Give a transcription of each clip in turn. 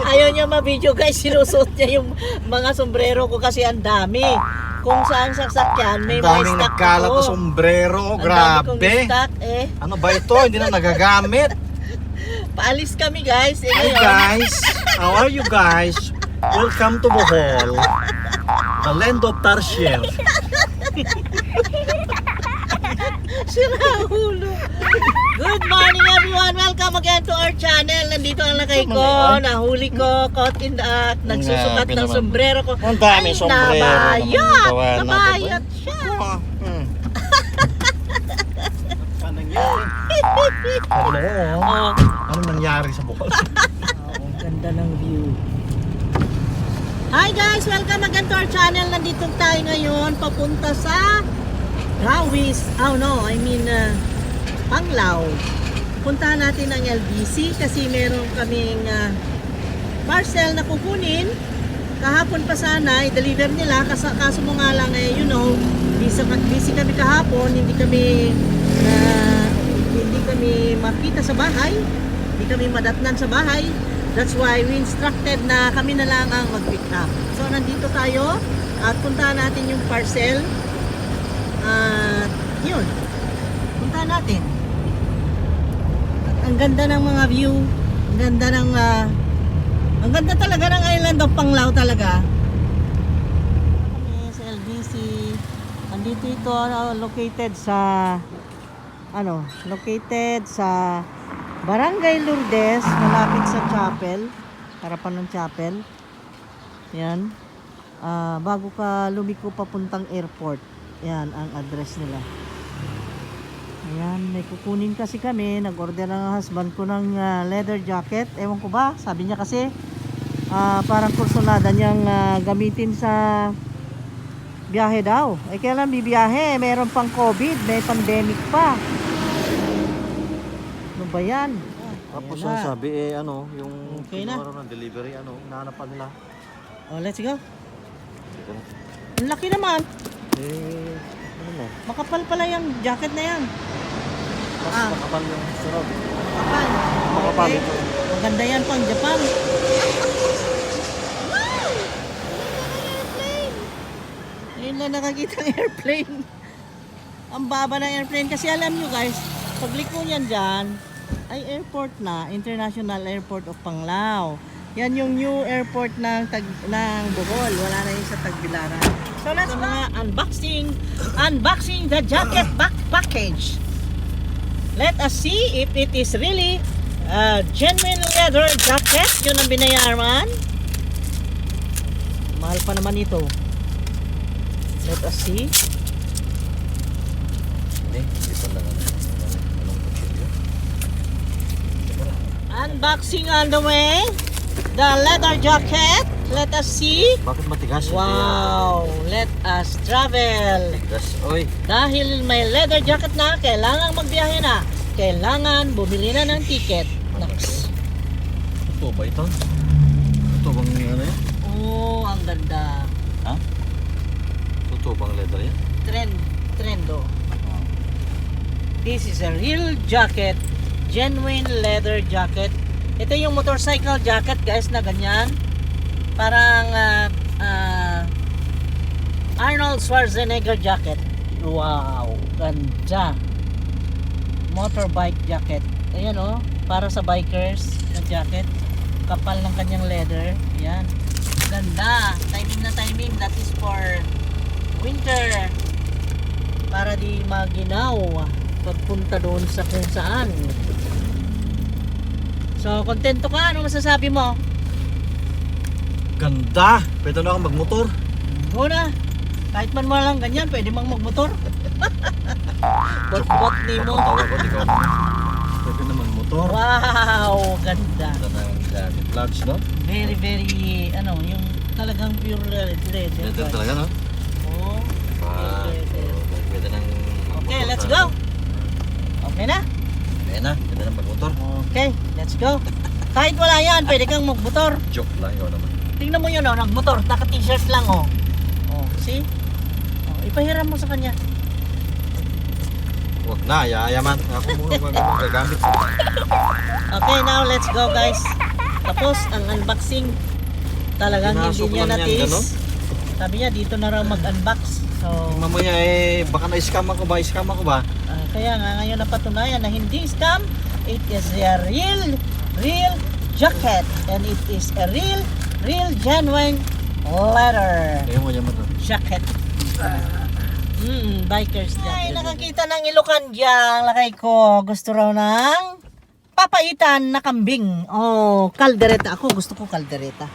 Ayaw niya ma-video guys, sinusuot niya yung mga sombrero ko kasi ang dami. Kung saan sasakyan, may Ang mga daming stock nagkalat na ako. sombrero. Ang dami kong Grabe. stock eh. Ano ba ito? Hindi na nagagamit. Paalis kami guys. Eh, Hi ngayon, guys. How are you guys? Welcome to Bohol. The land of Tarsier. sira ulo. Good morning everyone. Welcome again to our channel. Nandito ang lagay ko. Nahuli ko. Caught in the act. Nagsusukat Grabe ng naman. sombrero ko. Ang dami Ay, sombrero nabayat. naman gawa natin. Nabayat siya. Ano nangyari? Hello. Oh. Ano nangyari sa Bohol? Ang ganda ng view. Hi guys! Welcome again to our channel. Nandito tayo ngayon papunta sa Rawis. Panglao. Puntahan natin ang LBC kasi meron kaming parcel na kukunin. Kahapon pa sana i-deliver nila kaso mo nga lang busy kami kahapon, hindi kami makita sa bahay, hindi kami madatnan sa bahay. That's why we instructed na kami na lang ang mag-pick up. So nandito tayo at puntahan natin yung parcel at yun, puntahan natin. At ang ganda ng mga view, ang ganda talaga ng island of Panglao talaga. Kami sa LBC. Andito ito located sa Barangay Lourdes, malapit sa chapel, harapan ng chapel. Yan. Bago ka lumiko papuntang airport. Yan ang address nila. Ayan, may kukunin kasi kami. Nag-order ng husband ko ng leather jacket. Ewan ko ba, sabi niya kasi parang kursunada niyang gamitin sa biyahe daw. Kailan bibiyahe? Meron pang COVID, may pandemic pa. Ano ba yan? Tapos Ayan ang na. sabi yung Okay na. ng delivery, hinahanap nila. Oh, let's go. Ang laki naman. Ano mo? Makapal pala yung jacket na yan. Mas Ah. makapal yung sarap. Makapal. Makapal Okay. ito. Maganda yan pang Japan. Ayun lang nakakita ng airplane. Ang baba ng airplane. Kasi alam nyo guys, pagliko yan dyan, ay airport na. International Airport of Panglao. Yan yung new airport ng Bohol. Wala na yung sa Tagbilaran. So let's go. Unboxing the jacket package. Let us see if it is really a genuine leather jacket. Yun ang binayaran. Mahal pa naman ito. Let us see. Hindi pa lang anong kutsilyo. Unboxing on the way. The leather jacket. Let us see. Bakit matigas? Wow. Let us travel. Matigas. Oy. Dahil may leather jacket na, kailangan magbiyahe na. Kailangan bumili na ng ticket. Naks. Ito ba ito? Ito bang ano yan? Oh, ang ganda. Ha? Ito bang leather yan? Trendo. This is a real jacket. Genuine leather jacket. Ito yung motorcycle jacket guys na ganyan. Parang Arnold Schwarzenegger jacket. Wow, ganda. Motorbike jacket. Ayan oh, para sa bikers na jacket. Kapal ng kanyang leather. Ayan. Ganda. Timing na timing. That is for winter. Para di maginaw pagpunta doon sa kung saan. So, kontento ka? Ano masasabi mo? Ganda! Pwede na akong magmotor. Go na. Kahit man mo lang ganyan, pwede mang magmotor. Bot-bot ni mo. Tawa ko, ikaw. Pwede na magmotor. Wow, ganda. Ganda ng gamit. Vlogs, no? Very, very, yung talagang pure leather. Leather talaga, no? Oh, leather. Pwede nang Okay, magmotor let's na. go. Okay na? Pwede na. Pwede na magmotor. Okay, let's go. Kahit wala yan, pwede kang magmotor. Joke lang, ikaw naman. Tingnan mo yun, nagmotor. Naka-t-shirt lang, oh. Oh, see? Oh, ipahiram mo sa kanya. Huwag na, yayaman. Ako muna magagamit. Okay, now let's go, guys. Tapos, ang unboxing, talagang hindi Pinasok niya lang yan, na-taste. ganon? Sabi niya, dito na raw mag-unbox. So, Mamaya baka na-scam ako ba? kaya nga ngayon napatunayan na hindi scam. It is a real jacket. And it is a real genuine leather Kaya mo to. jacket. Biker's jacket. Ay, nakakita ng Ilocandia. Lakay ko, gusto raw ng papaitan na kambing. Oh, kaldereta. Ako, gusto ko kaldereta.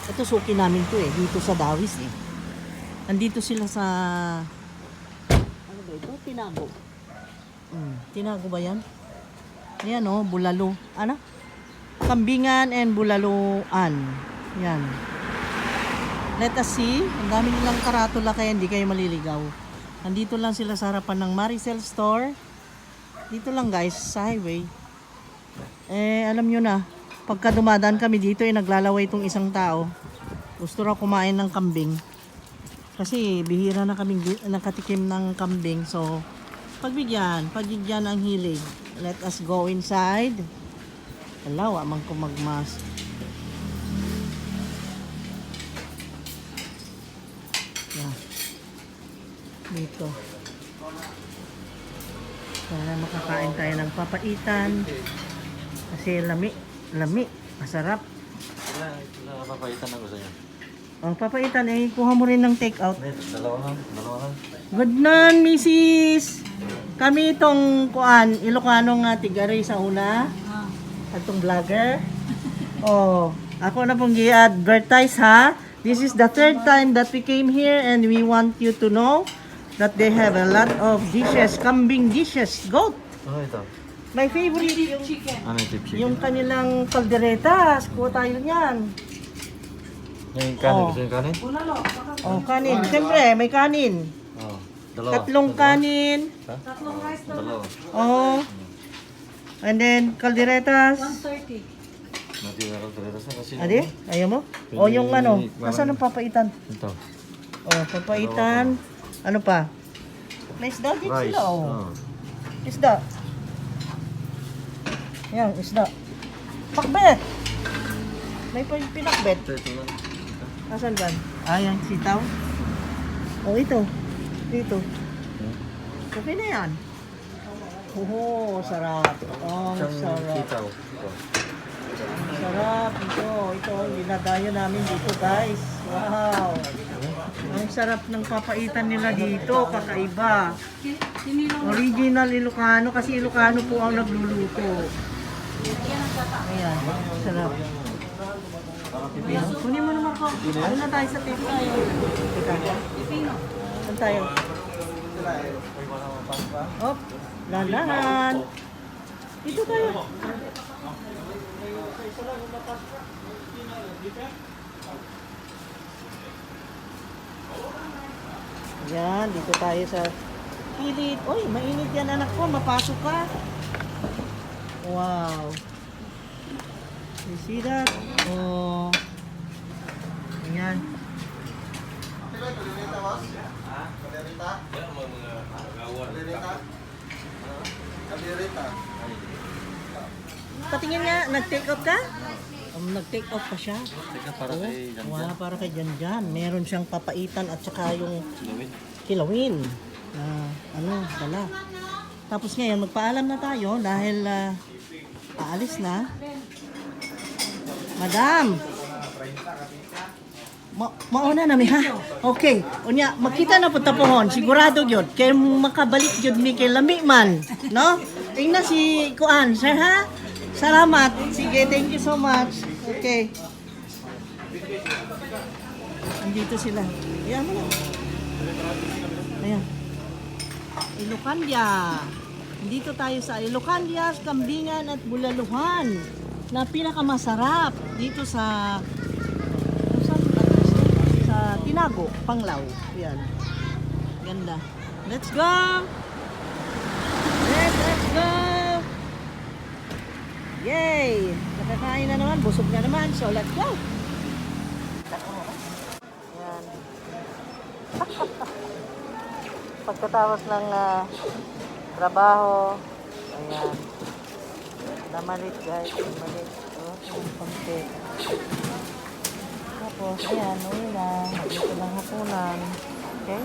Ito, suki namin to eh. Dito sa Dawis eh. Nandito sila sa... Ano ba ito? Tinago. Tinago ba yan? Ayan oh, bulalo. Ano? Kambingan and bulaluan. Yan. Let us see. Ang dami nilang karatula kaya hindi kayo maliligaw. Nandito lang sila sa harapan ng Maricel Store. Dito lang guys, sa highway. Alam nyo na, pagka dumadaan kami dito, naglalaway itong isang tao. Gusto raw kumain ng kambing. Kasi bihira na kaming nakatikim ng kambing. So, pagbigyan ang hilig. Let us go inside. Alaw, amang ko magmas. Yan. Dito. Para makakain tayo ng papaitan. Kasi lami, masarap. Napapaitan ako sa inyo. Oh, papaitan kuha mo rin ng take out. Dalawa lang. Good nun, Mrs. Kami itong Ilocano nga tigari sa una. Atong vlogger. Oh, ako na pong i-advertise ha. This is the third time that we came here and we want you to know that they have a lot of dishes, kambing dishes, goat. Ano ito? My favorite yung Ano yung chicken? yung kanilang kalderetas. Kuha tayo niyan. Yung kanin, Oh. gusto yung kanin? Oh, kanin. Siyempre, may kanin. Oo. Dalawa. Tatlong kanin. Ha? Dalawa. Oh. And then, kalderetas. Hindi na rin sa kasi. Adi? Ayaw mo? O yung ano? Nasaan ang papaitan? Ito. O, papaitan. Ano pa? May isda din Rice. sila. Oh. Isda. Yan, isda. Pakbet! May pinakbet. Ito lang. Nasaan ba? Yan, sitaw. O, ito. Dito. Okay na yan. Oo, sarap. Ang sarap. Sitaw. Ito. Ang sarap. Ito, dinadayo namin dito, guys. Wow. Ang sarap ng papaitan nila dito, kakaiba. Original Ilocano, kasi Ilocano po ang nagluluto. Ayan, sarap. Kunin mo naman ko. Ano na tayo sa table? Saan tayo? Op, lalahan. Dito tayo. Yan, dito tayo sa pilit. Uy, mainit yan anak ko. Mapasok ka. Wow. You see that? Oh. Ayan. Patingin nga, nag-take out ka? Nag-take out pa siya. Teka, para kay Jan Wala, para kay Janjan. Meron siyang papaitan at saka yung Jan. kilawin. Dala. Tapos ngayon, magpaalam na tayo dahil aalis na. Madam! Mauna na mi ha? Okay. Unya, makita na po tapuhon. Sigurado yun. Kaya makabalik yun mi kay lami man. No? Tingnan si Kuan. Sir ha? Salamat. Sige, thank you so much. Okay. Andito sila. Ayan mo na. Ayan. Ilocandia. Dito tayo sa Ilocandia, Kambingan at Bulaluhan na pinakamasarap dito sa Tinago, Panglao. Yan. Ganda. Let's go! Let's go! Yay! Nakakain na naman, busog na naman. So, let's go! Yan. Pagkatapos ng trabaho, ayan. Namalit guys, namalit. Oh. Ang konti. Tapos, ayan, uwi na. Dito lang hapunan. Okay?